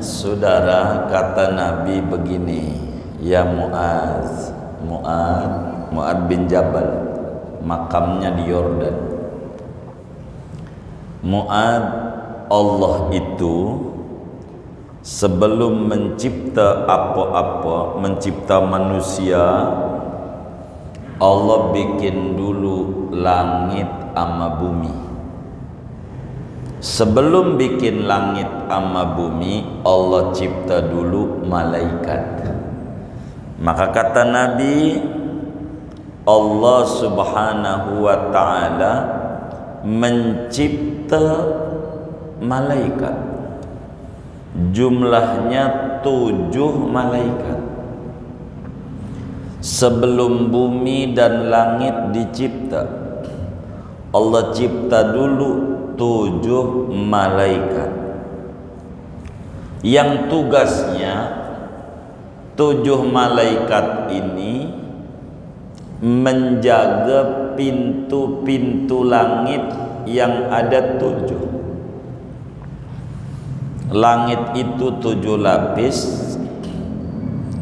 saudara, kata Nabi begini, ya Mu'adz, Mu'adz bin Jabal, makamnya di Yordan. Mu'adz, Allah itu sebelum mencipta apa-apa, mencipta manusia, Allah bikin dulu langit sama bumi. Sebelum bikin langit sama bumi, Allah cipta dulu malaikat. Maka kata Nabi, Allah subhanahu wa ta'ala mencipta malaikat. Jumlahnya 7 malaikat. Sebelum bumi dan langit dicipta, Allah cipta dulu 7 malaikat yang tugasnya 7 malaikat ini menjaga pintu-pintu langit yang ada 7. Langit itu 7 lapis.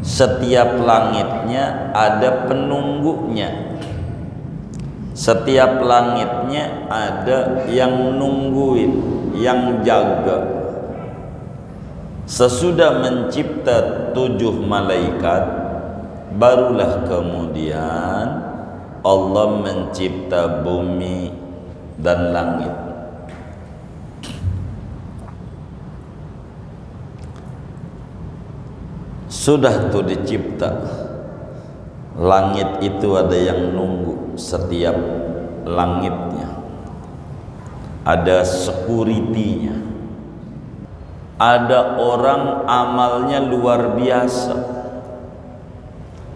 Setiap langitnya ada penunggunya. Setiap langitnya ada yang nungguin, yang jaga. Sesudah mencipta 7 malaikat, barulah kemudian Allah mencipta bumi dan langit. Sudah tuh dicipta, langit itu ada yang nunggu setiap langitnya, ada security-nya. Ada orang amalnya luar biasa,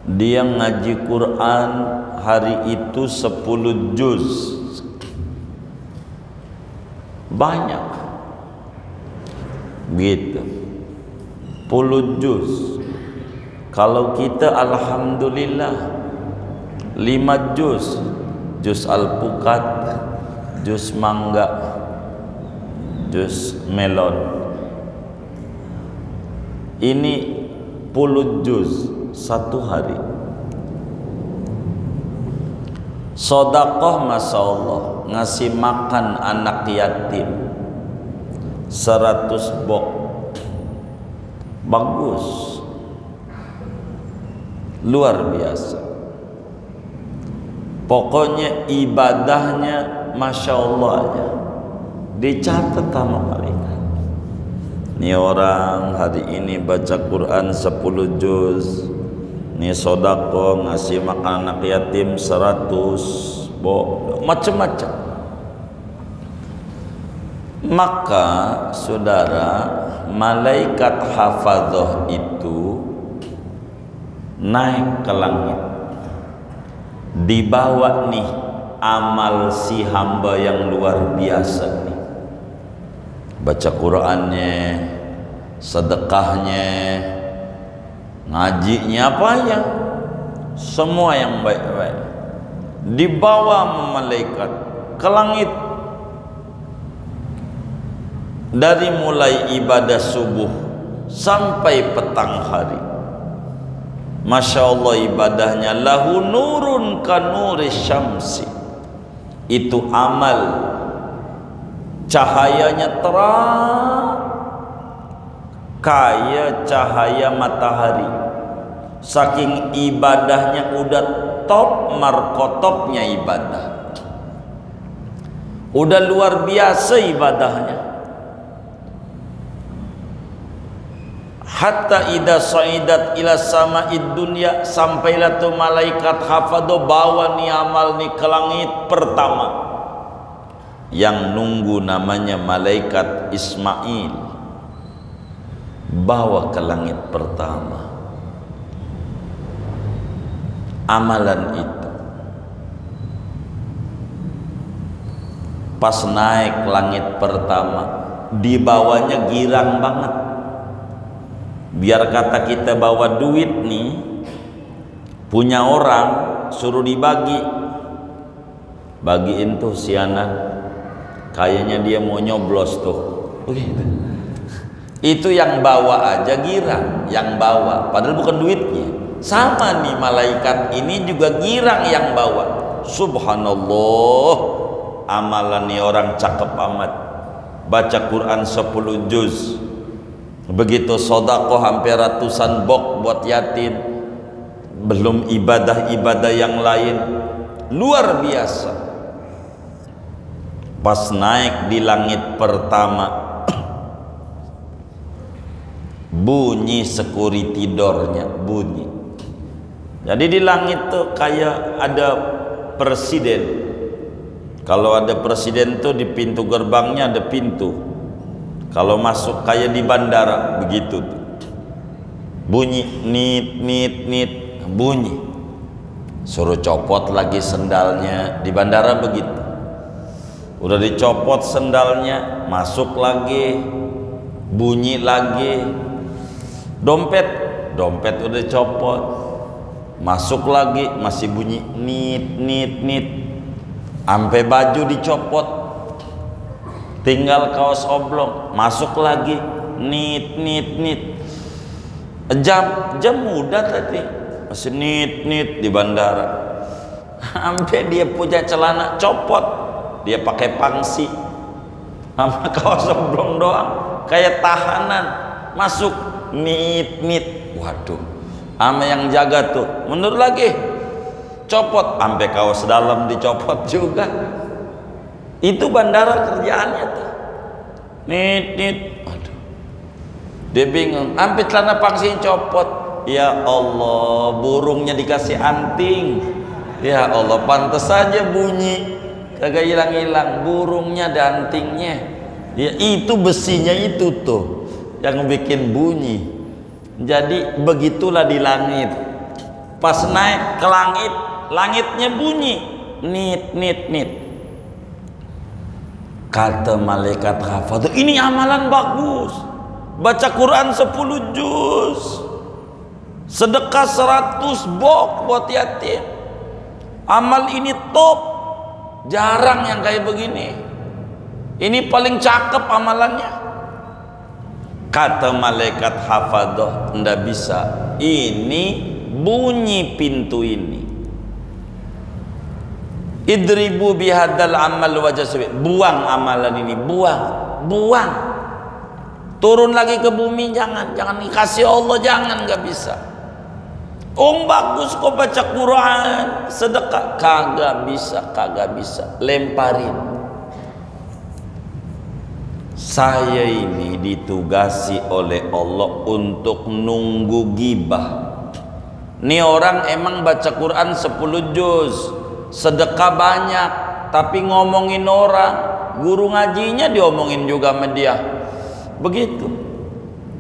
dia ngaji Quran hari itu 10 juz, banyak gitu, 10 juz. Kalau kita alhamdulillah 5 juz, juz alpukat, juz mangga, juz melon. Ini 10 juz satu hari. Sedekah masya Allah, ngasih makan anak yatim 100 bok, bagus, luar biasa. Pokoknya ibadahnya masya Allah aja, dicatat sama malaikat. Ini orang hari ini baca Quran 10 juz, ini sedekah, ngasih makan anak yatim 100 bok, macam-macam. Maka saudara, malaikat hafadzah itu naik ke langit, dibawa nih amal si hamba yang luar biasa nih, baca Qurannya, sedekahnya, ngajinya, apa ya, semua yang baik-baik dibawa malaikat ke langit. Dari mulai ibadah subuh sampai petang hari, masya Allah ibadahnya, lahu nurun kanuri syamsi, itu amal cahayanya terang kayak cahaya matahari. Saking ibadahnya udah top markotopnya ibadah, udah luar biasa ibadahnya. Hatta idza sa'idat ila sama'id dunya, sampailah tu malaikat hafadho bawa ni amal ni ke langit pertama. Yang nunggu namanya malaikat Ismail, bawa ke langit pertama amalan itu. Pas naik langit pertama, dibawanya girang banget. Biar kata kita bawa duit nih, punya orang suruh dibagi, bagiin tuh si anak, kayaknya dia mau nyoblos tuh, begitu. Itu yang bawa aja girang, yang bawa padahal bukan duitnya. Sama nih malaikat ini juga girang yang bawa. Subhanallah, amalan nih orang cakep amat, baca Quran 10 juz, begitu sodakoh hampir ratusan bok buat yatim, belum ibadah-ibadah yang lain, luar biasa. Pas naik di langit pertama, bunyi security door-nya bunyi. Jadi di langit tuh kayak ada presiden. Kalau ada presiden tuh di pintu gerbangnya ada pintu. Kalau masuk kayak di bandara begitu tuh. Bunyi nit nit nit bunyi. Suruh copot lagi sendalnya, di bandara begitu. Udah dicopot sendalnya, masuk lagi, bunyi lagi. Dompet udah copot, masuk lagi masih bunyi nit nit nit, sampai baju dicopot, tinggal kaos oblong, masuk lagi nit nit nit. Jam udah tadi masih nit nit di bandara, sampai dia punya celana copot, dia pakai pangsi sama kaos oblong doang kayak tahanan, masuk nit nit. Waduh, ama yang jaga tuh mundur lagi, copot, sampai kaos dalam dicopot juga. Itu bandara kerjaannya tuh nit nit. Waduh, dia bingung, sampai celana pangsi copot. Ya Allah, burungnya dikasih anting. Ya Allah, pantas saja bunyi kagak hilang-hilang, burungnya ada antingnya. Ya itu besinya itu tuh yang bikin bunyi. Jadi begitulah di langit. Pas naik ke langit, langitnya bunyi nit nit nit. Kata malaikat hafadz, ini amalan bagus, baca Quran 10 juz, sedekah 100 bok buat yatim. Amal ini top, jarang yang kayak begini. Ini paling cakep amalannya. Kata malaikat hafadz, ndak bisa, ini bunyi pintu ini. Idribu bihadal amal wajah, buang amalan ini, buang. Turun lagi ke bumi, jangan dikasih Allah, jangan, nggak bisa. Bagus kok baca Quran, sedekah, kagak bisa, lemparin. Saya ini ditugasi oleh Allah untuk nunggu gibah. Nih orang emang baca Quran 10 juz, sedekah banyak, tapi ngomongin orang, guru ngajinya diomongin juga sama dia. Begitu,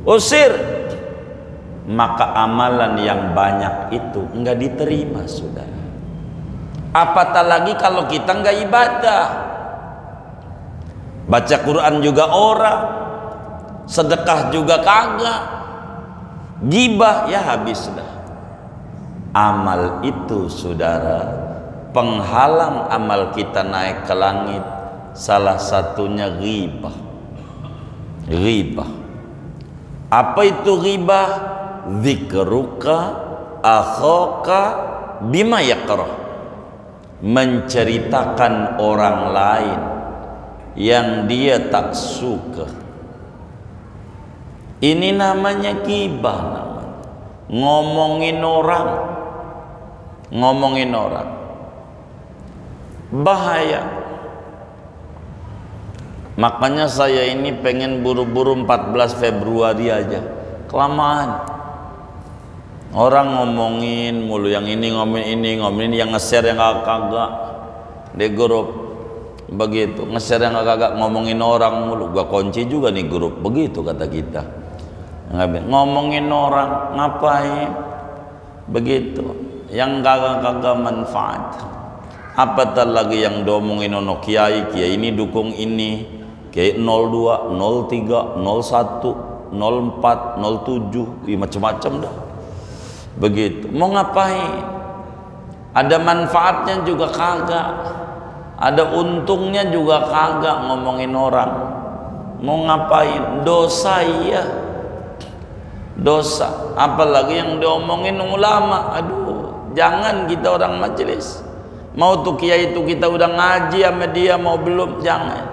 usir. Maka amalan yang banyak itu enggak diterima, saudara. Apatah lagi kalau kita enggak ibadah. Baca Quran juga orang, sedekah juga kagak, gibah ya habis dah. Amal itu, saudara, penghalang amal kita naik ke langit. Salah satunya ghibah. Apa itu ghibah? Dzikruka akhaka bima yakrah, menceritakan orang lain yang dia tak suka. Ini namanya ghibah, namanya ngomongin orang, bahaya. Makanya saya ini pengen buru-buru 14 Februari aja, kelamaan. Orang ngomongin mulu, yang ini ngomongin yang nge-share yang kagak di grup begitu, nge-share yang kagak, ngomongin orang mulu. Gua kunci juga nih grup, begitu kata kita. Ngomongin orang ngapain begitu, yang kagak manfaat. Apatah lagi yang diomongin ono kiai ini dukung ini, kiai 02, 03, 01, 04, 07, macam-macam dah. Begitu, mau ngapain? Ada manfaatnya juga kagak, ada untungnya juga kagak ngomongin orang. Mau ngapain? Dosa ya. Dosa. Apalagi yang diomongin ulama. Aduh, jangan kita orang majelis. Mau tuh kiai itu kita udah ngaji sama dia, mau belum, jangan.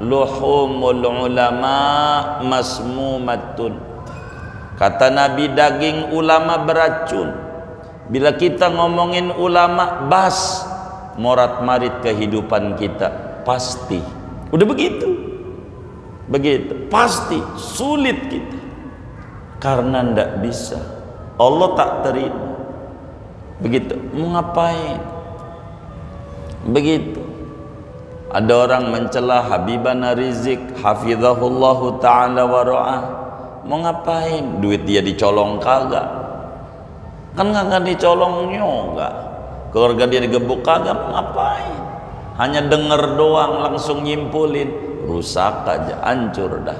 Luhumul ulama masmumatun. Kata Nabi, daging ulama beracun. Bila kita ngomongin ulama, bas morat marit kehidupan kita, pasti. Udah begitu. Begitu, pasti sulit kita. Karena ndak bisa. Allah tak terima. Begitu, mau ngapain? Begitu. Ada orang mencela Habibana Rizik hafizahullahu ta'ala wa ra'ah. Mau ngapain? Duit dia dicolong kagak? Kan kagak dicolong juga. Keluarga dia digebuk kagak, mau ngapain? Hanya denger doang langsung nyimpulin. Rusak aja, hancur dah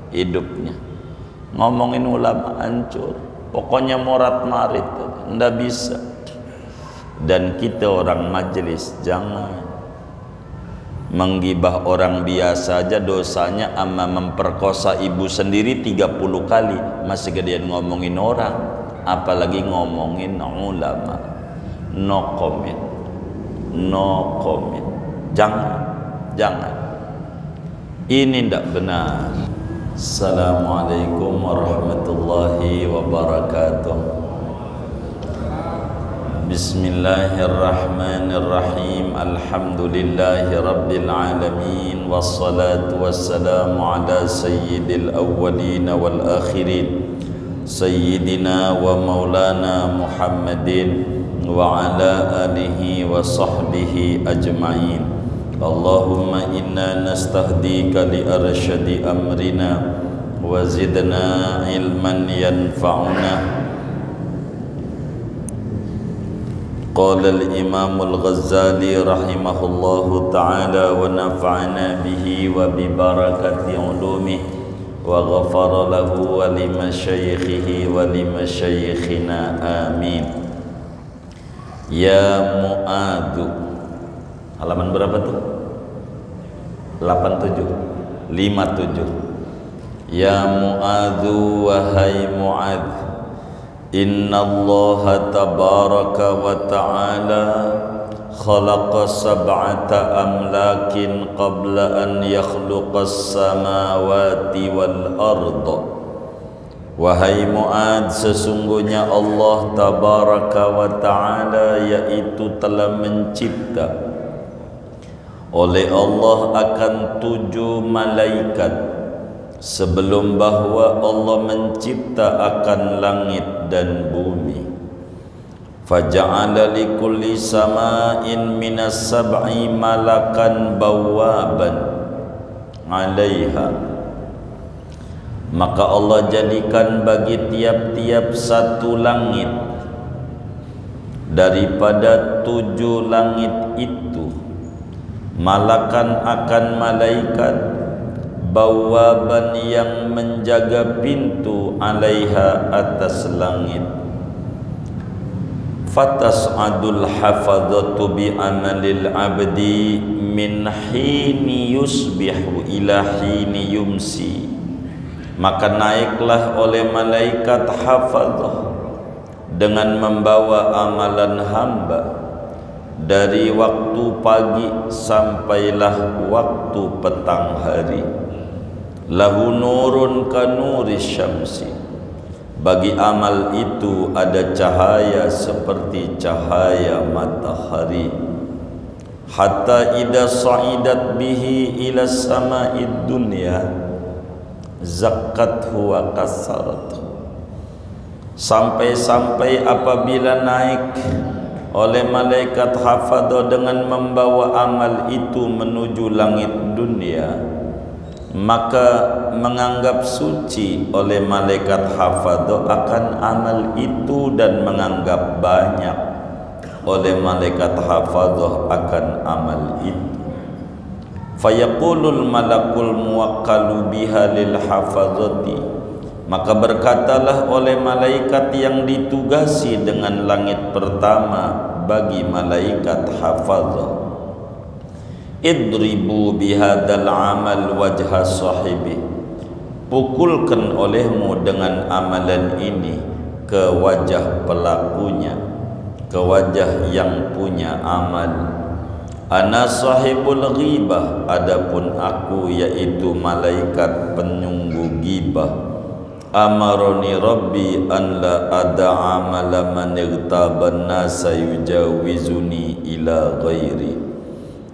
hidupnya. Ngomongin ulama hancur. Pokoknya morat marit, ndak bisa. Dan kita orang majelis jangan menggibah orang biasa aja dosanya, ama memperkosa ibu sendiri 30 kali masih gedean ngomongin orang, apalagi ngomongin ulama. No comment, no comment. Jangan. Ini tidak benar. Assalamualaikum warahmatullahi wabarakatuh. Bismillahirrahmanirrahim. Alhamdulillahi rabbil alamin. Wassalatu wassalamu ala sayyidil awwalin wal akhirin, sayyidina wa maulana Muhammadin wa ala alihi wa sahbihi ajma'in. Allahumma inna nastahdika li arsyadi amrina wa zidna ilman yanfa'una. Qala al-Imam al-Ghazali rahimahullahu ta'ala wa nafa'ana bihi wa bi barakati ulumihi wa ghafara lahu wa li masyayikhihi wa li masyayikhina amin. Ya Mu'adhu, halaman berapa tuh? 57. Ya Mu'adhu, wahai Mu'adh, inna Allah tabaraka wa ta'ala khalaqa sab'ata amlakin qabla an yakhluqa as-samawati wal arda. Wahai Mu'adh, sesungguhnya Allah tabaraka wa ta'ala yaitu telah mencipta oleh Allah akan 7 malaikat sebelum bahwa Allah mencipta akan langit dan bumi. Faja'ala likulli sama'in minas sab'i malakan bawaban 'alaiha. Maka Allah jadikan bagi tiap-tiap satu langit daripada 7 langit itu malakan akan malaikat, bawaban yang menjaga pintu, 'alaiha atas langit. Fatas'adul hafadhatu bi amalil abdi min hini yusbihu ila hini yumsi. Maka naiklah oleh malaikat hafadhah dengan membawa amalan hamba dari waktu pagi sampailah waktu petang hari. Lahu nurun ka nuri syamsi. Bagi amal itu ada cahaya seperti cahaya matahari. Hatta idza sa'idat bihi ila sama'id dunya zakathu wa kasarathu. Sampai-sampai apabila naik oleh malaikat hafadhah dengan membawa amal itu menuju langit dunia, maka menganggap suci oleh malaikat hafadhah akan amal itu dan menganggap banyak oleh malaikat hafadhah akan amal itu. Fayaqulul malakul muwakkalu biha lil hafadhati. Maka berkatalah oleh malaikat yang ditugasi dengan langit pertama bagi malaikat hafazah, idribu bihadzal amal wajha sahibi, pukulkan olehmu dengan amalan ini ke wajah pelakunya, ke wajah yang punya amal. Ana sahibul ghibah, adapun aku yaitu malaikat penyungguh ghibah. Amaroni Rabbi an la ada'a amala man igtaban nasa yujawizuni ila ghairi.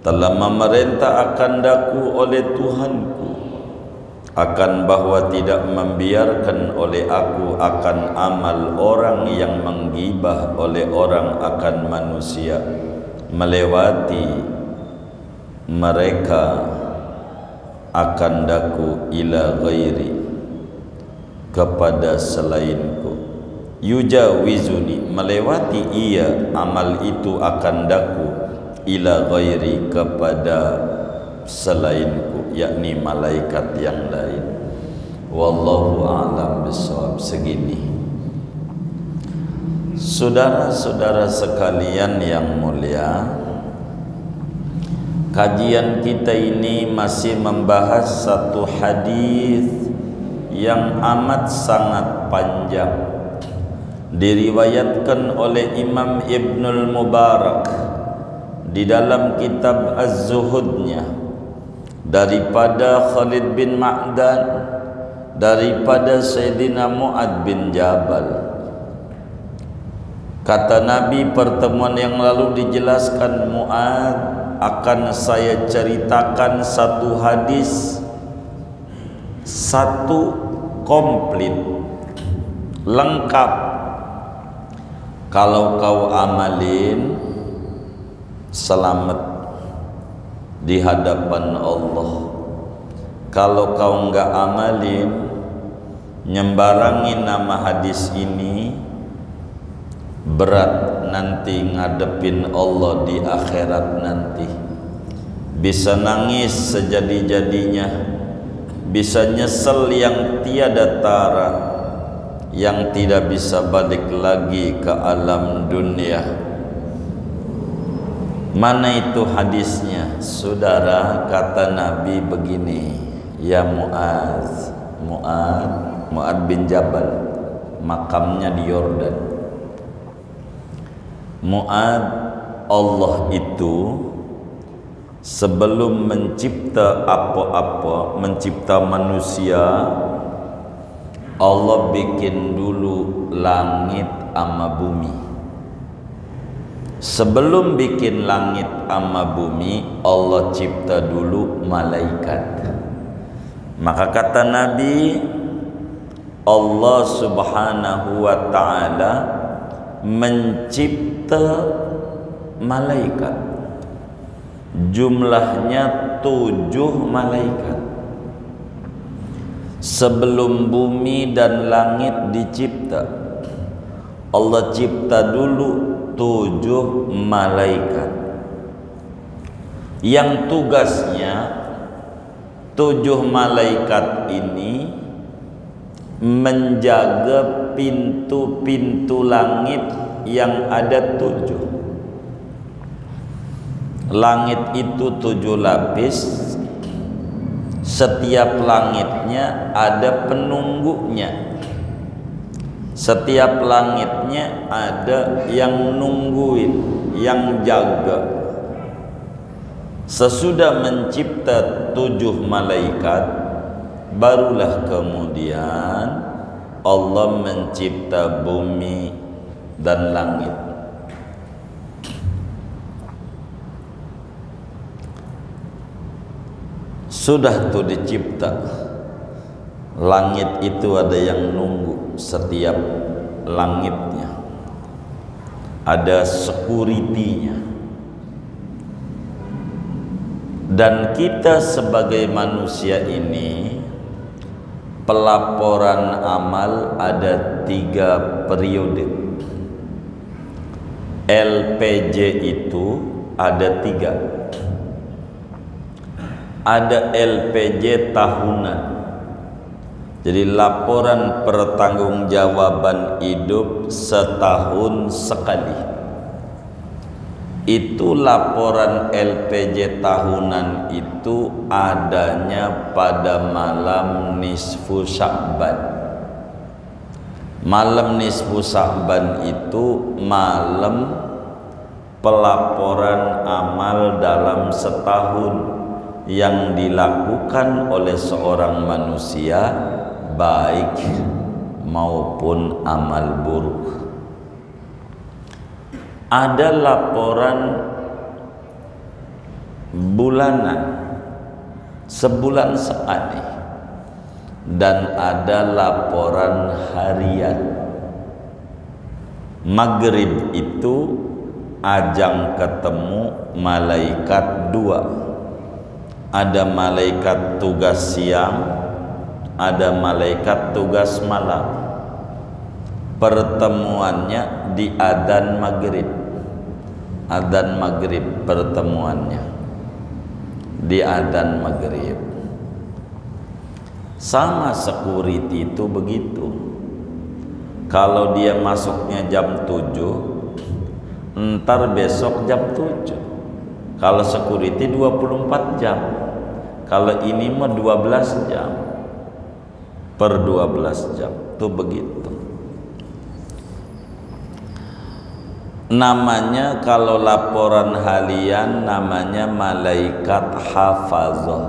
Telah memerintah akan daku oleh Tuhanku akan bahwa tidak membiarkan oleh aku akan amal orang yang menggibah oleh orang akan manusia melewati mereka akan daku ila ghairi, kepada selainku. Yujawizuni, melewati ia amal itu akan daku ila ghairi, kepada selainku, yakni malaikat yang lain. Wallahu a'lam bishawab. Segini, saudara-saudara sekalian yang mulia, kajian kita ini masih membahas satu hadis yang amat sangat panjang, diriwayatkan oleh Imam Ibnul Mubarak di dalam kitab Az-Zuhudnya daripada Khalid bin Ma'dan, daripada Sayyidina Mu'ad bin Jabal. Kata Nabi, pertemuan yang lalu dijelaskan, Mu'ad, akan saya ceritakan satu hadis, satu komplit, lengkap. Kalau kau amalin, selamat di hadapan Allah. Kalau kau enggak amalin, nyembarangin nama hadis ini, berat nanti ngadepin Allah di akhirat nanti. Bisa nangis sejadi-jadinya, bisa nyesel yang tiada tara, yang tidak bisa balik lagi ke alam dunia. Mana itu hadisnya? Saudara, kata Nabi begini, ya Mu'az, Mu'ad bin Jabal, makamnya di Yordan. Mu'ad, Allah itu sebelum mencipta apa-apa, mencipta manusia, Allah bikin dulu langit sama bumi. Sebelum bikin langit sama bumi, Allah cipta dulu malaikat. Maka kata Nabi, Allah subhanahu wa ta'ala mencipta malaikat, jumlahnya 7 malaikat. Sebelum bumi dan langit dicipta, Allah cipta dulu 7 malaikat yang tugasnya 7 malaikat ini menjaga pintu-pintu langit yang ada 7. Langit itu 7 lapis. Setiap langitnya ada penunggunya. Setiap langitnya ada yang nungguin, yang jaga. Sesudah mencipta 7 malaikat, barulah kemudian Allah mencipta bumi dan langit. Sudah tuh dicipta, langit itu ada yang nunggu, setiap langitnya ada security-nya. Dan kita sebagai manusia ini, pelaporan amal ada 3 periode. LPJ itu ada 3. Ada LPJ tahunan, jadi laporan pertanggungjawaban hidup setahun sekali. Itu laporan LPJ tahunan itu adanya pada malam nisfu Sya'ban. Malam nisfu Sya'ban itu malam pelaporan amal dalam setahun yang dilakukan oleh seorang manusia, baik maupun amal buruk. Ada laporan bulanan sebulan sekali, dan ada laporan harian. Maghrib itu ajang ketemu malaikat dua. Ada malaikat tugas siang, ada malaikat tugas malam. Pertemuannya di adzan maghrib. Adzan maghrib pertemuannya di adzan maghrib. Sama security itu begitu. Kalau dia masuknya jam 7, ntar besok jam 7. Kalau security 24 jam. Kalau ini mah 12 jam per 12 jam. Itu begitu. Namanya kalau laporan harian namanya malaikat hafazah.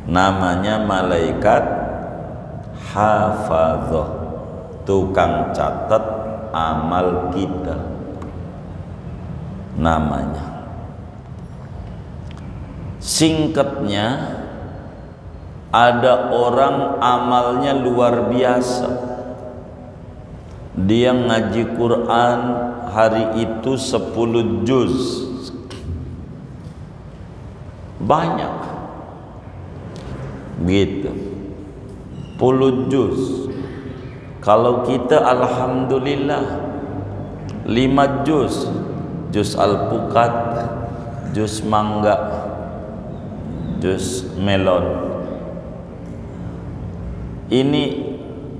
Namanya malaikat hafazah, tukang catat amal kita namanya. Singkatnya, ada orang amalnya luar biasa. Dia ngaji Quran hari itu 10 juz. Banyak gitu, 10 juz. Kalau kita alhamdulillah 5 juz. Juz alpukat, juz mangga, juz melon. Ini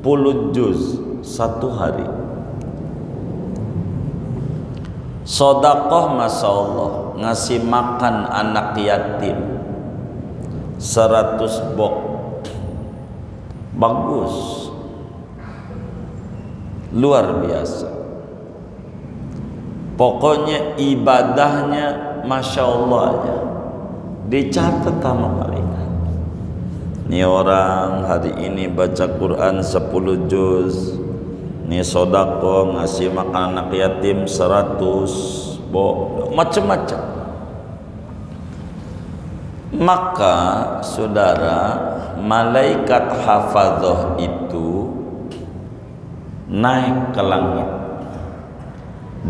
10 juz satu hari. Sodakoh masya Allah, ngasih makan anak yatim 100 bok, bagus, luar biasa. Pokoknya ibadahnya masya Allah aja, dicatat sama malaikat. Ini orang hari ini baca Quran 10 juz, ini sodako, ngasih makan anak yatim 100 macam-macam. Maka saudara, malaikat hafazah itu naik ke langit,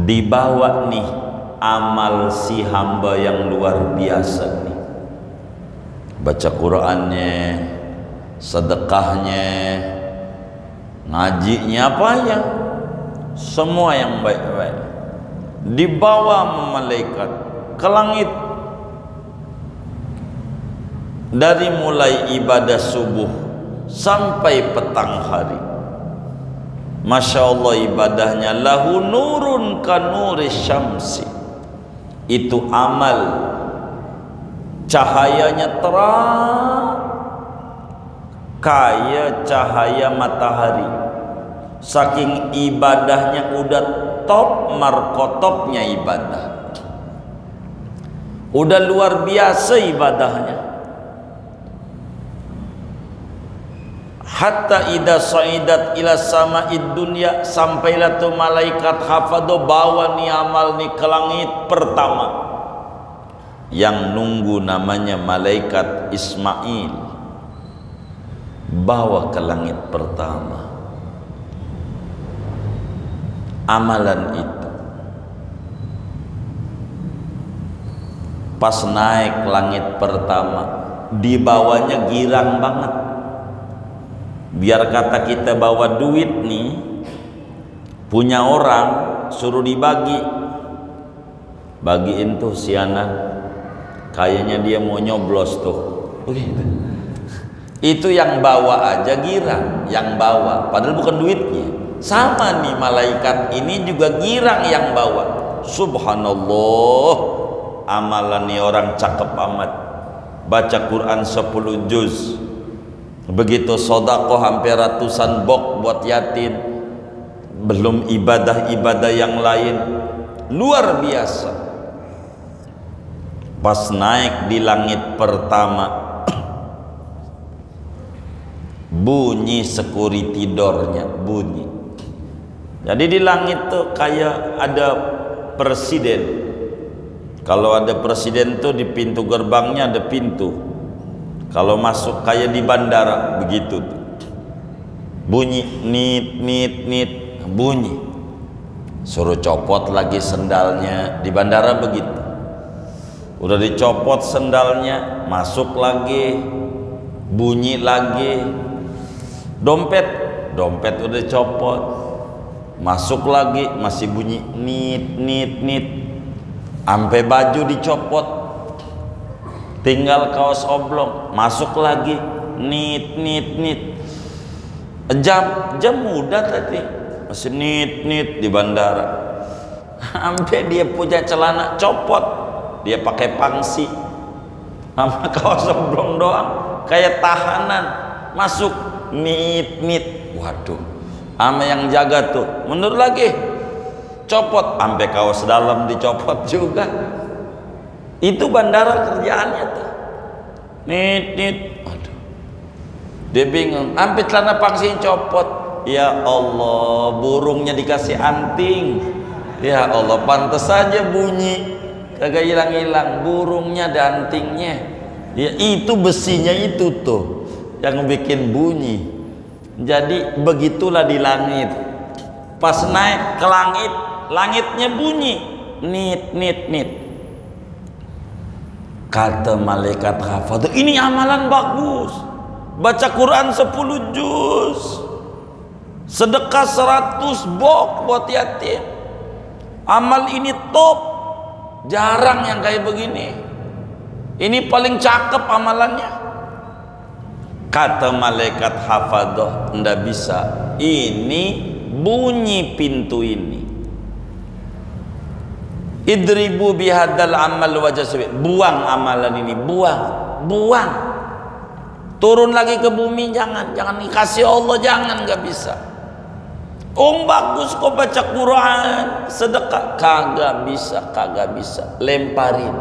dibawa nih amal si hamba yang luar biasa nih, baca Qurannya, sedekahnya, ngajinya, apa ya, semua yang baik-baik dibawa malaikat ke langit. Dari mulai ibadah subuh sampai petang hari, masya Allah ibadahnya lahu nurun kanuri syamsi. Itu amal cahayanya terang kayak cahaya matahari. Saking ibadahnya udah top markotopnya ibadah, udah luar biasa ibadahnya. Hatta idza sa'idat ila sama'id dunya, sampailah tu malaikat hafado bawa ni amal ni ke langit pertama, yang nunggu namanya malaikat Ismail, bawa ke langit pertama amalan itu. Pas naik langit pertama, dibawanya girang banget. Biar kata kita bawa duit nih, punya orang suruh dibagi, bagiin tuh si anak, kayaknya dia mau nyoblos tuh. Itu yang bawa aja girang, yang bawa, padahal bukan duitnya. Sama nih malaikat ini juga girang yang bawa. Subhanallah, amalan nih orang cakep amat. Baca Quran 10 juz, begitu sedekah hampir ratusan bok buat yatim, belum ibadah-ibadah yang lain. Luar biasa. Pas naik di langit pertama, bunyi security door-nya, bunyi. Jadi di langit tuh kayak ada presiden. Kalau ada presiden tuh di pintu gerbangnya ada pintu. Kalau masuk kayak di bandara begitu tuh. Bunyi nit nit nit, bunyi. Suruh copot lagi sendalnya, di bandara begitu. Udah dicopot sendalnya, masuk lagi, bunyi lagi. Dompet udah copot, masuk lagi, masih bunyi nit nit nit. Sampai baju dicopot, tinggal kaos oblong, masuk lagi nit nit nit. Jam muda tadi masih nit nit di bandara. Sampai dia punya celana copot, dia pakai pangsi sama kaos oblong doang, kayak tahanan, masuk nit nit. Waduh, sama yang jaga tuh mundur lagi, copot, sampai kaos dalam dicopot juga. Itu bandara kerjaannya tuh, nit nit. Waduh, dia bingung, sampai celana pangsi copot. Ya Allah, burungnya dikasih anting. Ya Allah, pantas saja bunyi kagak hilang-hilang, burungnya ada antingnya. Ya itu besinya itu tuh yang bikin bunyi. Jadi begitulah di langit. Pas naik ke langit, langitnya bunyi nit nit nit. Kata malaikat hafadz, ini amalan bagus. Baca Quran 10 juz, sedekah 100 bok buat yatim. Amal ini top, jarang yang kayak begini. Ini paling cakep amalannya. Kata malaikat hafadz, ndak bisa, ini bunyi pintu ini. Idribu bihadal amal wajah, buang amalan ini, buang. Turun lagi ke bumi, jangan dikasih Allah, jangan, nggak bisa. Bagus kok baca Quran, sedekah, kagak bisa, lemparin.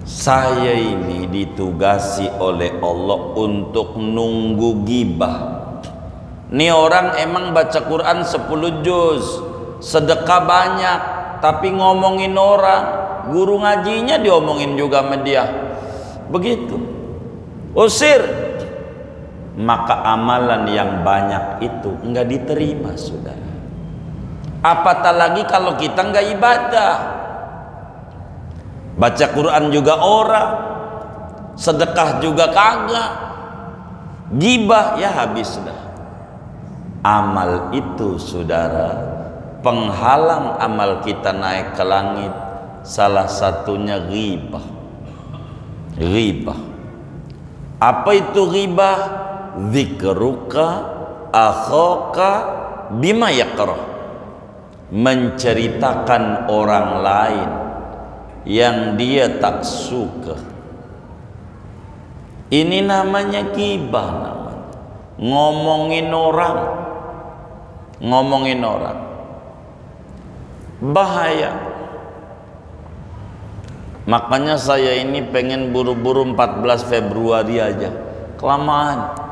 Saya ini ditugasi oleh Allah untuk nunggu gibah. Nih orang emang baca Quran 10 juz, sedekah banyak, tapi ngomongin orang, guru ngajinya diomongin juga sama dia. Begitu, usir. Maka amalan yang banyak itu enggak diterima, saudara. Apatah lagi kalau kita enggak ibadah. Baca Quran juga orang, sedekah juga kagak, gibah ya habis dah. Amal itu, saudara, penghalang amal kita naik ke langit. Salah satunya ghibah. Apa itu ghibah? Dzikruka akhaka bima yakrah, menceritakan orang lain yang dia tak suka. Ini namanya ghibah, namanya ngomongin orang, bahaya. Makanya saya ini pengen buru-buru 14 Februari aja, kelamaan.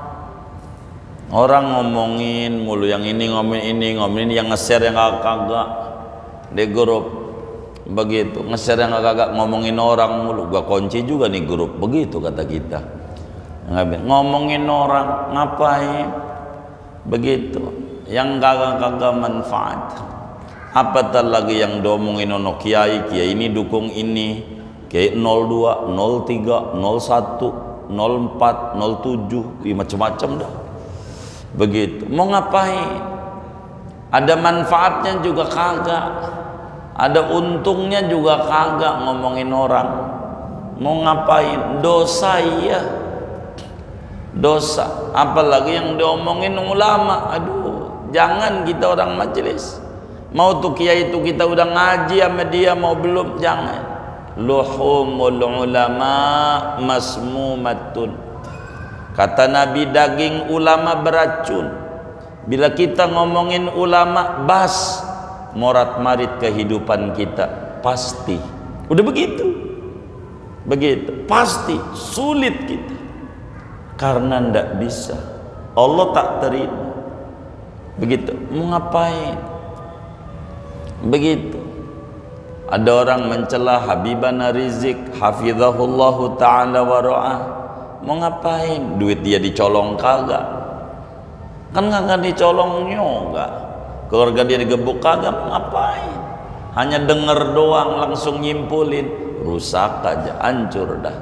Orang ngomongin mulu, yang ini ngomongin yang nge-share yang kagak di grup begitu, nge-share yang kagak, ngomongin orang mulu. Gua kunci juga nih grup, begitu kata kita. Ngomongin orang ngapain begitu, yang kagak manfaat. Apatah lagi yang diomongin ono kiai ini dukung ini, kiai 02, 03, 01, 04, 07, macam-macam dah. Begitu, mau ngapain? Ada manfaatnya juga kagak, ada untungnya juga kagak. Ngomongin orang mau ngapain? Dosa, iya, dosa. Apalagi yang diomongin ulama, aduh, jangan kita orang majelis. Mau tuh kiai itu kita udah ngaji sama dia, mau belum, jangan. Luhumul ulama masmumatun. Kata Nabi, daging ulama beracun. Bila kita ngomongin ulama, bas morat marit kehidupan kita, pasti. Udah begitu, pasti sulit kita, karena ndak bisa, Allah tak terima. Begitu, mau ngapain? Begitu. Ada orang mencela Habibana Rizik hafizahullahu ta'ala wa ra'ah. Mau ngapain? Duit dia dicolong kagak? Kan kagak dicolong juga. Keluarga dia digebuk kagak? Mau ngapain? Hanya denger doang langsung nyimpulin. Rusak aja, hancur dah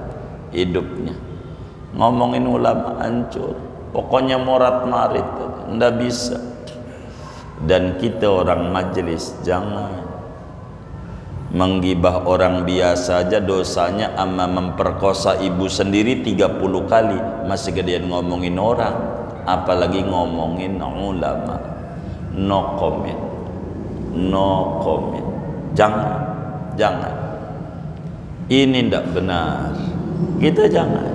hidupnya. Ngomongin ulama hancur. Pokoknya morat marit, ndak bisa. Dan kita orang majelis jangan menggibah orang biasa aja dosanya, ama memperkosa ibu sendiri 30 kali masih gedean ngomongin orang, apalagi ngomongin ulama. No comment, no comment. Jangan. Ini ndak benar. Kita jangan.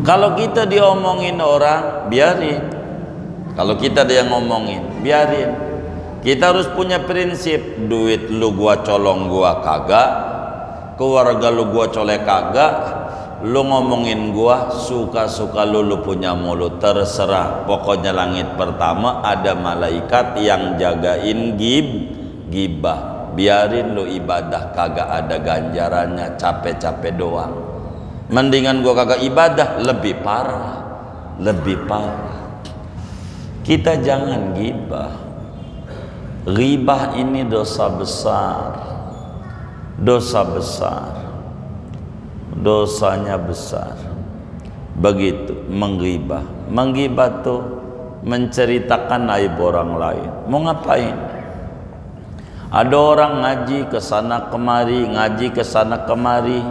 Kalau kita diomongin orang, biarin. Kalau kita dia ngomongin, biarin. Kita harus punya prinsip, duit lu gua colong gua kagak, keluarga lu gua colek kagak, lu ngomongin gua suka-suka lu punya mulut, terserah. Pokoknya langit pertama ada malaikat yang jagain gibah. Biarin lu ibadah kagak ada ganjarannya, capek-capek doang. Mendingan gua kagak ibadah, lebih parah. Kita jangan gibah. Ghibah ini dosa besar. Dosanya besar. Begitu menggibah. Menggibah tuh menceritakan aib orang lain. Mau ngapain? Ada orang ngaji ke sana kemari,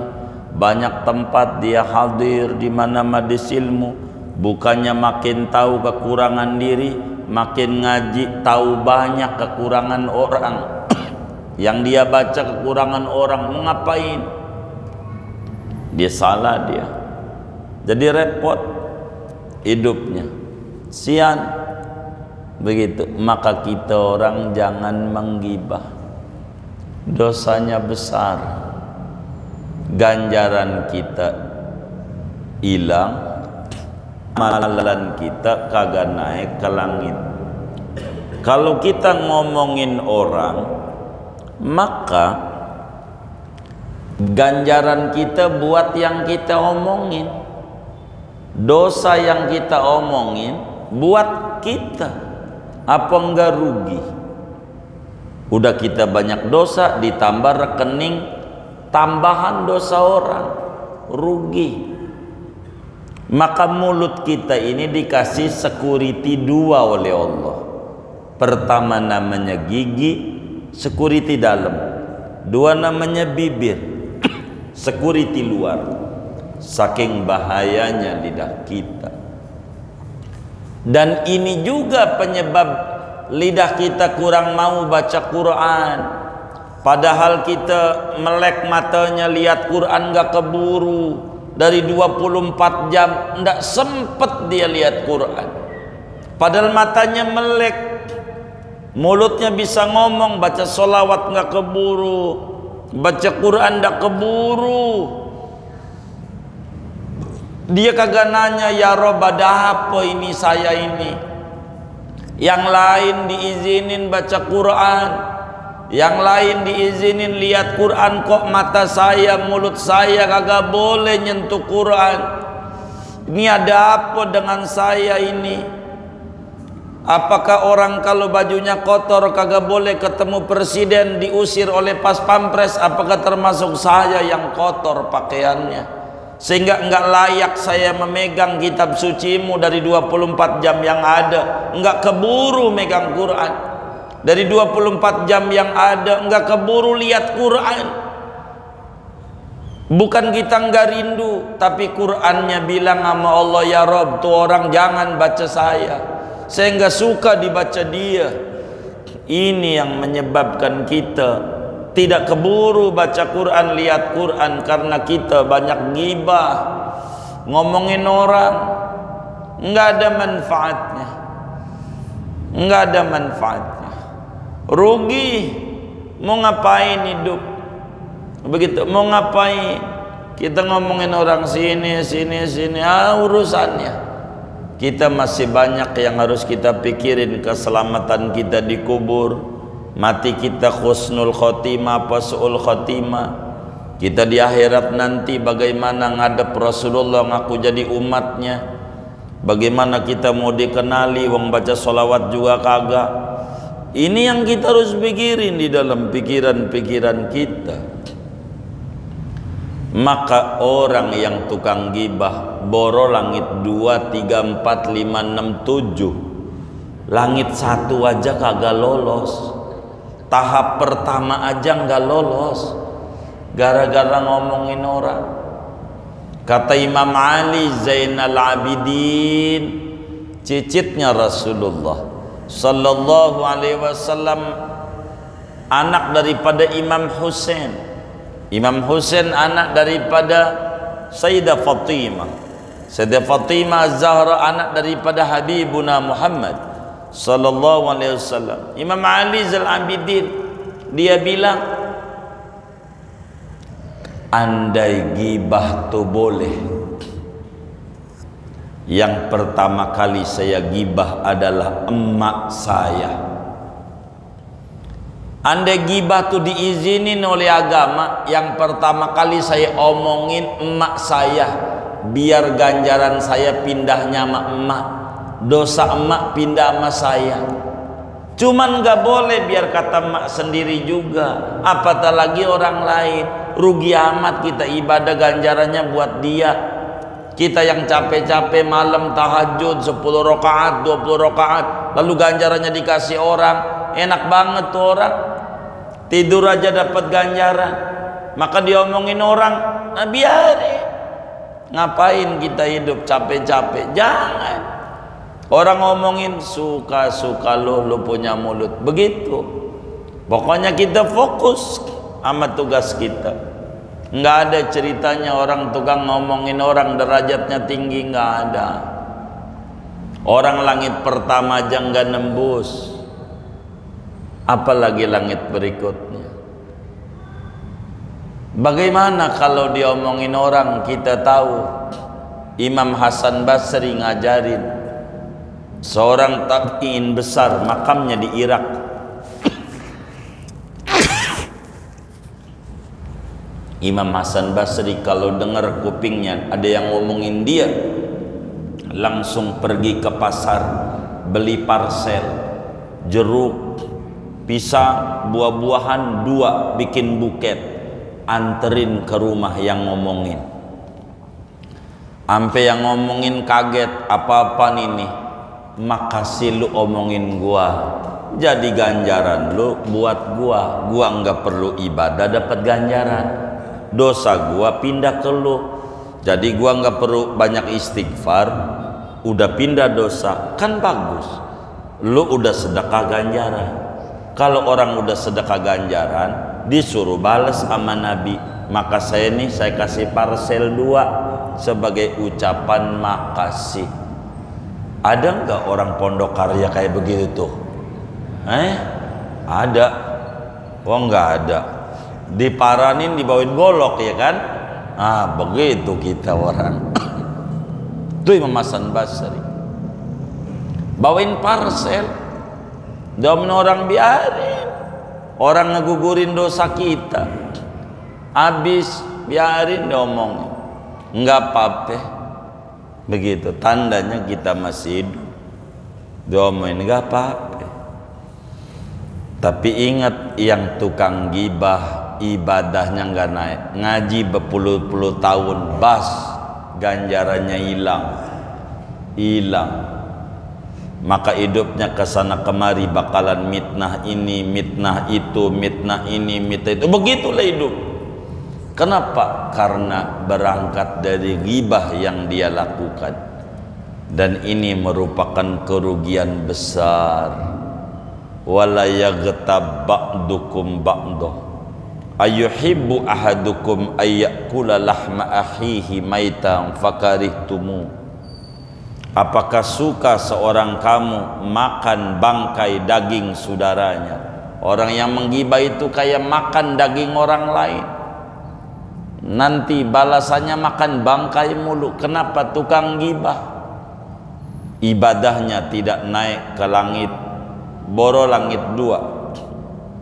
banyak tempat dia hadir, di mana majelis ilmu. Bukannya makin tahu kekurangan diri, makin ngaji tahu banyak kekurangan orang. Yang dia baca kekurangan orang, mau ngapain? Dia salah dia. Jadi repot hidupnya. Sian. Begitu. Maka kita orang jangan menggibah. Dosanya besar. Ganjaran kita hilang. Amalan kita kagak naik ke langit. Kalau kita ngomongin orang, maka ganjaran kita buat yang kita omongin, dosa yang kita omongin buat kita. Apa enggak rugi? Udah kita banyak dosa, ditambah rekening tambahan dosa orang, rugi. Maka mulut kita ini dikasih security 2 oleh Allah. Pertama namanya gigi, security dalam. 2 namanya bibir, security luar. Saking bahayanya lidah kita. Dan ini juga penyebab lidah kita kurang mau baca Quran. Padahal kita melek matanya lihat Quran gak keburu. Dari 24 jam ndak sempet dia lihat Quran. Padahal matanya melek, mulutnya bisa ngomong, baca sholawat nggak keburu, baca Quran ndak keburu. Dia kagak nanya, ya Rob ada apa ini saya ini. Yang lain diizinin baca Quran, yang lain diizinin lihat Quran, kok mata saya, mulut saya kagak boleh nyentuh Quran. Ini ada apa dengan saya ini? Apakah orang kalau bajunya kotor kagak boleh ketemu presiden, diusir oleh pas pampres? Apakah termasuk saya yang kotor pakaiannya, sehingga enggak layak saya memegang kitab sucimu dari 24 jam yang ada? Enggak keburu megang Quran. Dari 24 jam yang ada enggak keburu lihat Quran. Bukan kita enggak rindu, tapi Qurannya bilang sama Allah, ya Rob, tuh orang jangan baca saya enggak suka dibaca dia. Ini yang menyebabkan kita tidak keburu baca Quran, lihat Quran, karena kita banyak ghibah, ngomongin orang, nggak ada manfaatnya, nggak ada manfaatnya, rugi. Mau ngapain hidup begitu? Mau ngapain kita ngomongin orang sini urusannya. Kita masih banyak yang harus kita pikirin, keselamatan kita di kubur, mati kita husnul khotimah apa su'ul khotimah, kita di akhirat nanti bagaimana ngadep Rasulullah ngaku jadi umatnya, bagaimana kita mau dikenali wong baca sholawat juga kagak. Ini yang kita harus pikirin di dalam pikiran-pikiran kita. Maka orang yang tukang gibah, boro langit 2, 3, 4, 5, 6, 7, langit 1 aja kagak lolos, tahap pertama aja nggak lolos, gara-gara ngomongin orang. Kata Imam Ali Zainal Abidin, cicitnya Rasulullah Sallallahu Alaihi Wasallam, anak daripada Imam Husain. Imam Husain anak daripada Sayyidah Fatimah. Sayyidah Fatimah Zahra anak daripada Habibuna Muhammad Sallallahu Alaihi Wasallam. Imam Ali Zal Abidin, dia bilang, andai gibah tu boleh, yang pertama kali saya gibah adalah emak saya. Andai gibah tu diizinin oleh agama, yang pertama kali saya omongin emak saya, biar ganjaran saya pindahnya sama emak, dosa emak pindah sama saya. Cuman gak boleh biar kata emak sendiri juga, apatah lagi orang lain. Rugi amat kita ibadah ganjarannya buat dia. Kita yang capek-capek malam tahajud 10 rakaat, 20 rakaat, lalu ganjarannya dikasih orang. Enak banget tuh orang, tidur aja dapat ganjaran. Maka diomongin orang, nah biarin. Ngapain kita hidup capek-capek? Jangan. Orang ngomongin suka-suka lu punya mulut. Begitu. Pokoknya kita fokus sama tugas kita. Nggak ada ceritanya orang tukang ngomongin orang derajatnya tinggi, nggak ada. Orang langit pertama aja nggak nembus, apalagi langit berikutnya. Bagaimana kalau diomongin orang? Kita tahu Imam Hasan Basri ngajarin, seorang tabi'in besar, makamnya di Irak. Imam Hasan Basri kalau dengar kupingnya ada yang ngomongin dia, langsung pergi ke pasar, beli parsel jeruk, pisang, buah-buahan 2, bikin buket, anterin ke rumah yang ngomongin. Ampe yang ngomongin kaget, apa-apaan ini? Makasih lu omongin gua, jadi ganjaran lu buat gua nggak perlu ibadah dapat ganjaran. Dosa gua pindah ke lu, jadi gua nggak perlu banyak istighfar, udah pindah dosa, kan bagus. Lu udah sedekah ganjaran. Kalau orang udah sedekah ganjaran, disuruh balas sama Nabi. Maka saya kasih parsel 2 sebagai ucapan makasih. Ada nggak orang Pondok Karya kayak begitu tuh? Ada? Oh nggak ada. Diparanin, dibawain golok ya kan? Begitu kita orang. Itu Imam Hasan Basri, bawain parsel, doain orang, biarin orang ngegugurin dosa kita, habis biarin diomongin, nggak apa-apa. Begitu tandanya kita masih hidup, diomongin nggak apa-apa. Tapi ingat, yang tukang gibah ibadahnya nggak naik, ngaji berpuluh-puluh tahun, bas ganjarannya hilang. Maka hidupnya kesana kemari bakalan mitnah ini, mitnah itu, mitnah ini, mitnah itu. Begitulah hidup. Kenapa? Karena berangkat dari ghibah yang dia lakukan, dan ini merupakan kerugian besar. wala yaghtab ba'dukum ba'dah ayuhibbu ahadukum ayyakula lahma akhihi maitan fakarihtumu. Apakah suka seorang kamu makan bangkai daging saudaranya? Orang yang menggibah itu kayak makan daging orang lain, nanti balasannya makan bangkai mulu. Kenapa? Tukang gibah, ibadahnya tidak naik ke langit. Boro langit dua,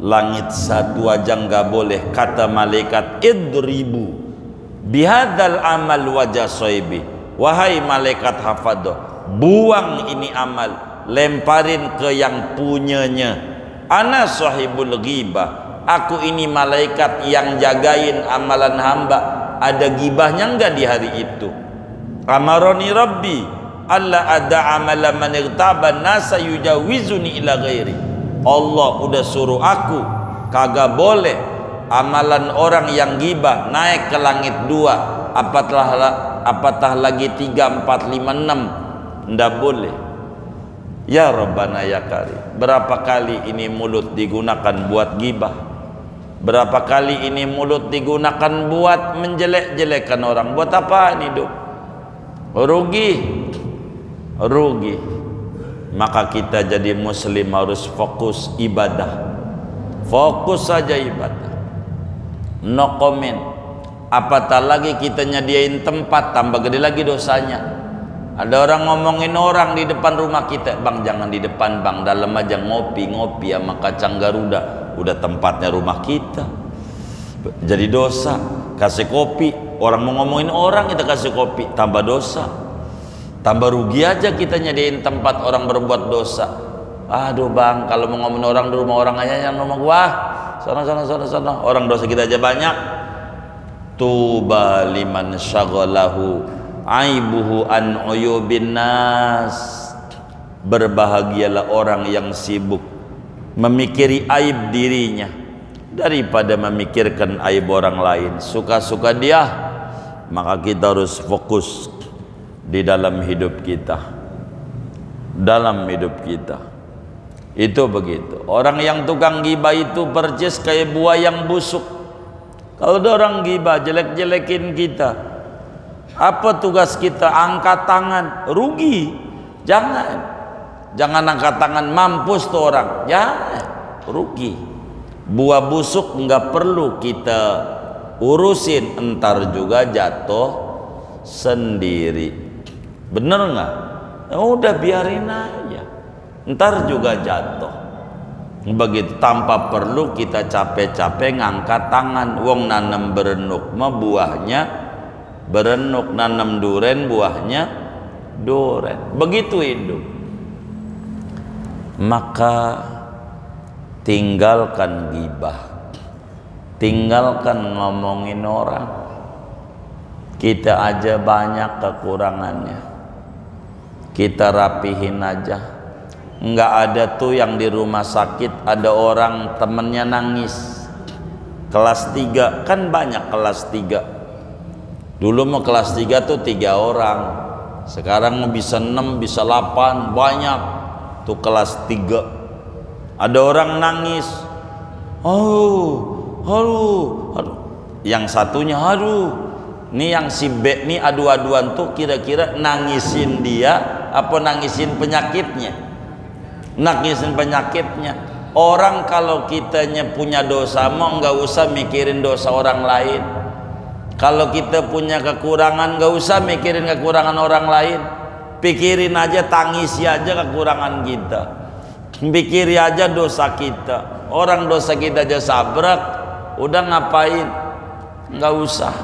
langit satu aja nggak boleh. Kata malaikat, idribu bihadzal amal wajah soibi. Wahai malaikat hafadho, buang ini amal, lemparin ke yang punyanya. Ana sahibul ghibah, aku ini malaikat yang jagain amalan hamba. Ada gibahnya enggak di hari itu? Amaroni rabbi alla ada amala man irtaban nasa yujawizuni ila ghairi. Allah udah suruh aku kagak boleh amalan orang yang gibah naik ke langit dua, apatah lagi 3, 4, 5, 6. Ndak boleh. Ya Rabbana ya Karim, berapa kali ini mulut digunakan buat gibah? Berapa kali ini mulut digunakan buat menjelek-jelekan orang? Buat apa hidup? Rugi. Maka kita jadi muslim harus fokus ibadah. Fokus saja ibadah. No comment. Apatah lagi kita nyediain tempat, tambah gede lagi dosanya. Ada orang ngomongin orang di depan rumah kita, bang jangan di depan bang, dalam aja ngopi sama kacang Garuda. Udah tempatnya rumah kita, jadi dosa. Kasih kopi, orang mau ngomongin orang kita kasih kopi, tambah dosa, tambah rugi aja kita nyediain tempat orang berbuat dosa. Aduh bang, kalau mau ngomongin orang di rumah orang aja yang rumah gua, sana, orang dosa kita aja banyak. Tuba liman syaghalahu aibuhu an uyubin nas. Berbahagialah orang yang sibuk memikiri aib dirinya daripada memikirkan aib orang lain. Suka-suka dia, maka kita harus fokus di dalam hidup kita. Itu begitu. Orang yang tukang gibah itu percis kayak buah yang busuk. Kalau ada orang gibah jelek-jelekin kita, apa tugas kita? Angkat tangan, rugi. Jangan angkat tangan, mampus tuh orang. Jangan, rugi. Buah busuk nggak perlu kita urusin, entar juga jatuh sendiri. Bener nggak? Ya udah biarin aja, entar juga jatuh. Begitu, tanpa perlu kita capek-capek ngangkat tangan. Wong nanam berenuk mah buahnya berenuk, nanam duren buahnya duren. Begitu hidup. Maka tinggalkan gibah, tinggalkan ngomongin orang. Kita aja banyak kekurangannya, kita rapihin aja. Enggak ada tuh yang di rumah sakit ada orang temennya nangis. Kelas 3 kan banyak kelas 3. Dulu mau kelas 3 tuh 3 orang. Sekarang bisa 6, bisa 8, banyak tuh kelas 3. Ada orang nangis, aduh. Yang satunya aduh. Nih yang si B nih adu-aduan tuh kira-kira nangisin dia apa nangisin penyakitnya? Nangisin penyakitnya. Orang kalau kitanya punya dosa mau nggak usah mikirin dosa orang lain. Kalau kita punya kekurangan nggak usah mikirin kekurangan orang lain. Pikirin aja, tangisi aja kekurangan kita. Pikiri aja dosa kita. Orang dosa kita aja sabrak, udah ngapain? Nggak usah.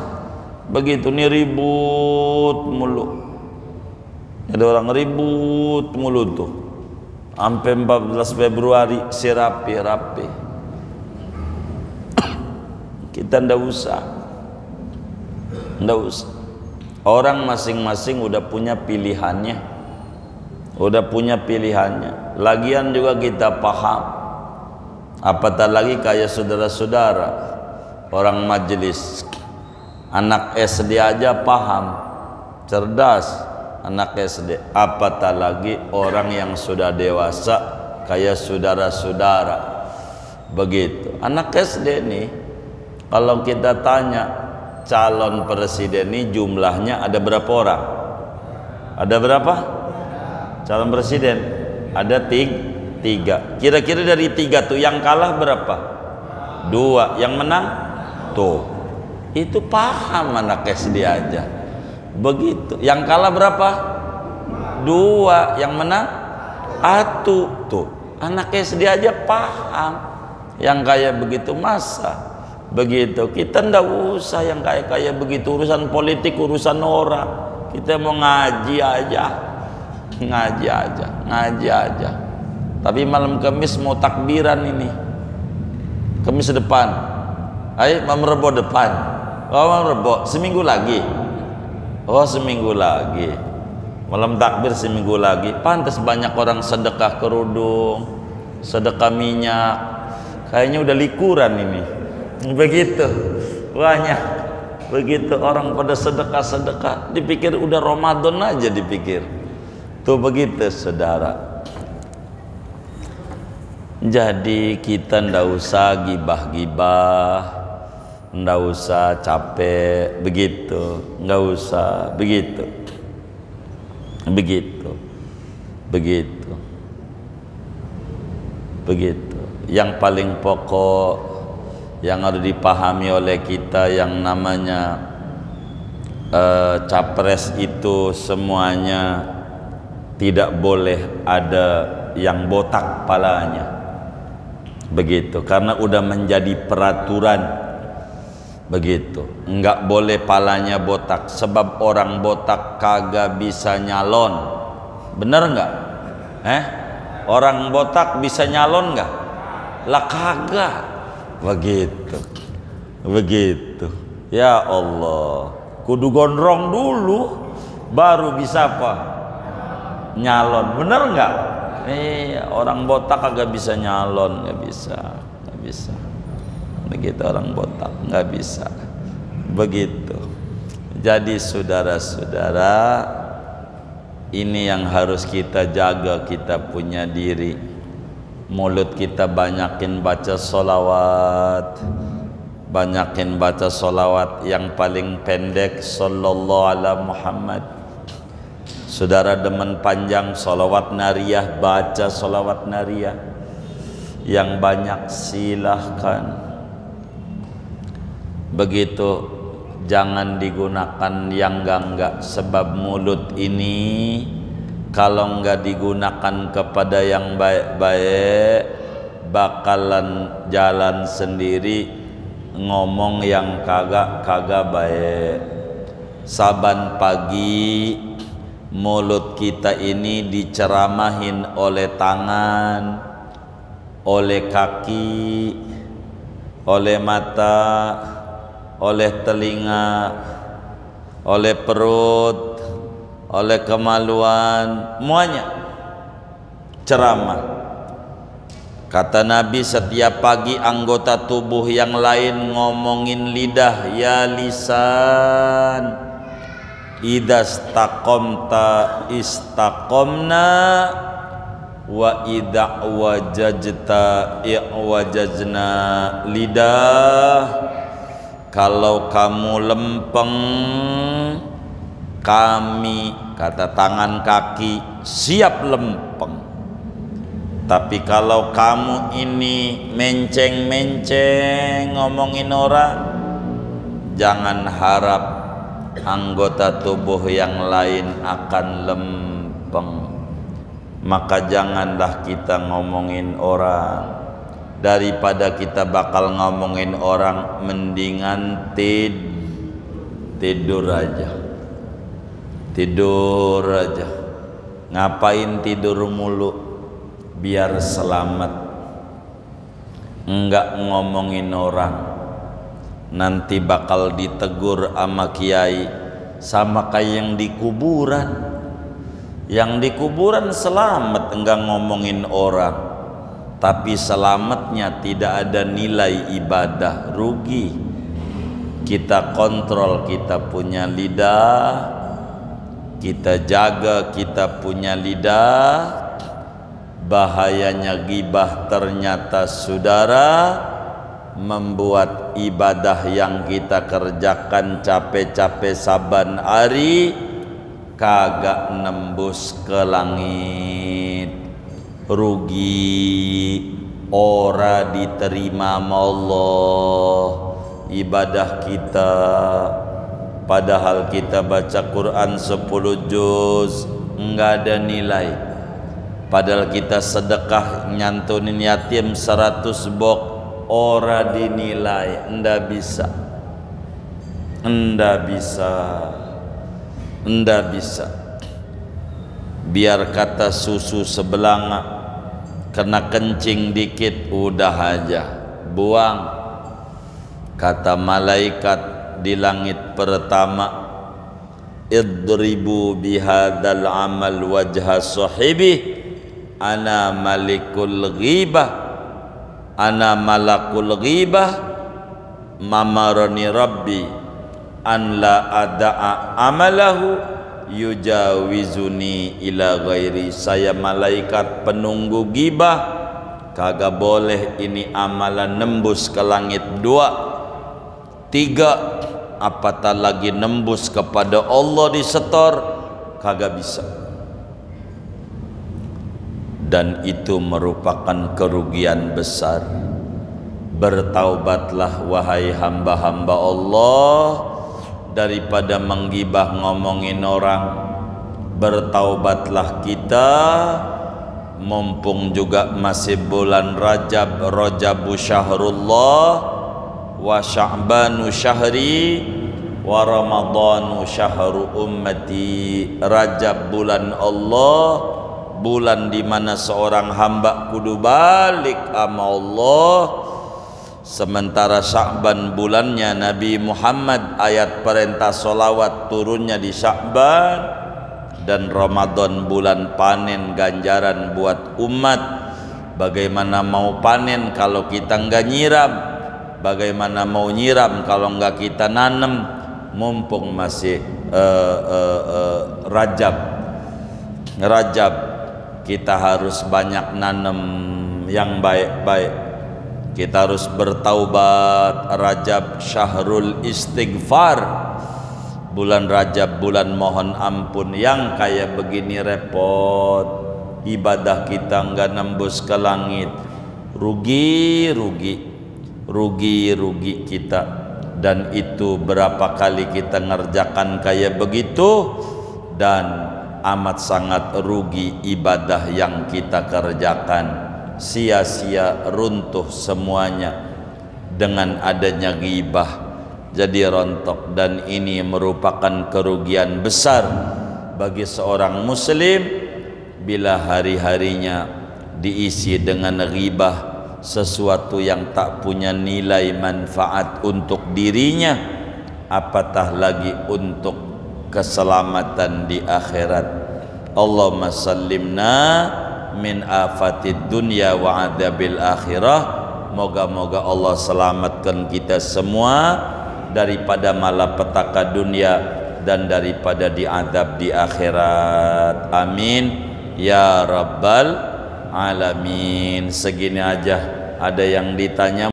Begitu nih ribut mulu. Ada orang ribut mulu tuh. Sampai 14 Februari si rapi. Kita ndak usah. Orang masing-masing udah punya pilihannya. Lagian juga kita paham. Apatah lagi kayak saudara-saudara orang majelis, anak SD aja paham, cerdas. Anak SD, apatah lagi orang yang sudah dewasa kayak saudara-saudara. Begitu. Anak SD nih, kalau kita tanya calon presiden nih jumlahnya ada berapa orang? Ada berapa? Calon presiden ada tiga. Kira-kira dari tiga tuh yang kalah berapa? 2. Yang menang tuh. Itu paham anak SD aja. Begitu. Yang kalah berapa? 2. Yang menang 1. Tuh. Anak SD aja paham. Yang kayak begitu masa begitu. Kita ndak usah yang kayak begitu, urusan politik, urusan orang. Kita mau ngaji aja. Tapi malam Kamis mau takbiran ini. Kamis depan. Ayo Mam Rebo depan. Oh Mam Rebo seminggu lagi. Oh seminggu lagi. Malam takbir seminggu lagi. Pantas banyak orang sedekah kerudung, sedekah minyak. Kayaknya udah likuran ini. Begitu. Banyak. Begitu orang pada sedekah-sedekah, dipikir udah Ramadan aja dipikir. Tuh begitu saudara. Jadi kita ndak usah gibah-gibah, ndak usah capek begitu, nggak usah begitu. Yang paling pokok yang harus dipahami oleh kita yang namanya capres itu semuanya tidak boleh ada yang botak palanya. Begitu, karena udah menjadi peraturan. Begitu, enggak boleh palanya botak, sebab orang botak kagak bisa nyalon. Bener enggak? Orang botak bisa nyalon enggak? Lah kagak. Begitu. Ya Allah, kudu gondrong dulu baru bisa apa? Nyalon. Bener enggak? Orang botak kagak bisa nyalon, nggak bisa. Begitu orang botak nggak bisa. Begitu. Jadi saudara-saudara, ini yang harus kita jaga, kita punya diri. Mulut kita banyakin baca sholawat, yang paling pendek sallallahu ala Muhammad. Saudara demen panjang sholawat nariyah, baca sholawat nariyah yang banyak silahkan. Begitu, jangan digunakan yang enggak, sebab mulut ini kalau enggak digunakan kepada yang baik-baik bakalan jalan sendiri ngomong yang kagak baik. Saban pagi mulut kita ini diceramahin oleh tangan, oleh kaki, oleh mata, oleh telinga, oleh perut, oleh kemaluan, semuanya ceramah. Kata Nabi, setiap pagi anggota tubuh yang lain ngomongin lidah, ya lisan, idza istaqamta istaqamna wa idza wajajta i'wajajna. Lidah, kalau kamu lempeng, kami, kata tangan kaki, siap lempeng. Tapi kalau kamu ini menceng-menceng ngomongin orang, jangan harap anggota tubuh yang lain akan lempeng. Maka janganlah kita ngomongin orang. Daripada kita bakal ngomongin orang, mendingan tidur aja. Ngapain tidur mulu? Biar selamat. Enggak ngomongin orang, nanti bakal ditegur sama kiai, sama kayak yang di kuburan. Yang di kuburan selamat enggak ngomongin orang, tapi selamatnya tidak ada nilai ibadah, rugi. Kita kontrol, kita punya lidah, kita jaga kita punya lidah. bahayanya ghibah ternyata saudara membuat ibadah yang kita kerjakan capek-capek saban hari kagak nembus ke langit, rugi, ora diterima sama Allah ibadah kita. Padahal kita baca Quran 10 juz enggak ada nilai. Padahal kita sedekah nyantunin yatim 100 bok ora dinilai, ndak bisa, ndak bisa, ndak bisa. Biar kata susu sebelanga kena kencing dikit udah aja buang. Kata malaikat di langit pertama, idribu bihadzal amal wajha sahibi ana malikul ghibah, ana malakul ghibah, mamarani rabbi an la ada'a amalahu yujawizuni ila ghairi. Saya malaikat penunggu ghibah, kagak boleh ini amalan nembus ke langit. 2, 3, apatah lagi nembus kepada Allah disetor, kagak bisa. Dan itu merupakan kerugian besar. Bertaubatlah wahai hamba-hamba Allah daripada menggibah ngomongin orang. Bertaubatlah kita, mumpung juga masih bulan Rajab, Rajabu syahrullah wa sya'banu syahri wa ramadhanu syahru ummati. Rajab bulan Allah, bulan di mana seorang hamba kudu balik sama Allah. Sementara Sya'ban bulannya Nabi Muhammad, ayat perintah solawat turunnya di Sya'ban. Dan Ramadan bulan panen ganjaran buat umat. Bagaimana mau panen kalau kita enggak nyiram? Bagaimana mau nyiram kalau enggak kita nanam? Mumpung masih Rajab, kita harus banyak nanam yang baik-baik. Kita harus bertaubat. Rajab syahrul istighfar, bulan Rajab bulan mohon ampun. Yang kayak begini repot, ibadah kita enggak nembus ke langit, rugi kita. Dan itu berapa kali kita ngerjakan kayak begitu, dan amat sangat rugi ibadah yang kita kerjakan, sia-sia, runtuh semuanya dengan adanya ghibah, jadi rontok. Dan ini merupakan kerugian besar bagi seorang muslim bila hari-harinya diisi dengan ghibah, sesuatu yang tak punya nilai manfaat untuk dirinya, apatah lagi untuk keselamatan di akhirat. Allahumma sallimna min afatid dunya wa adabil akhirah. Moga-moga Allah selamatkan kita semua daripada malapetaka dunia dan daripada diadab di akhirat. Amin ya rabbal alamin. Segini aja. Ada yang ditanya?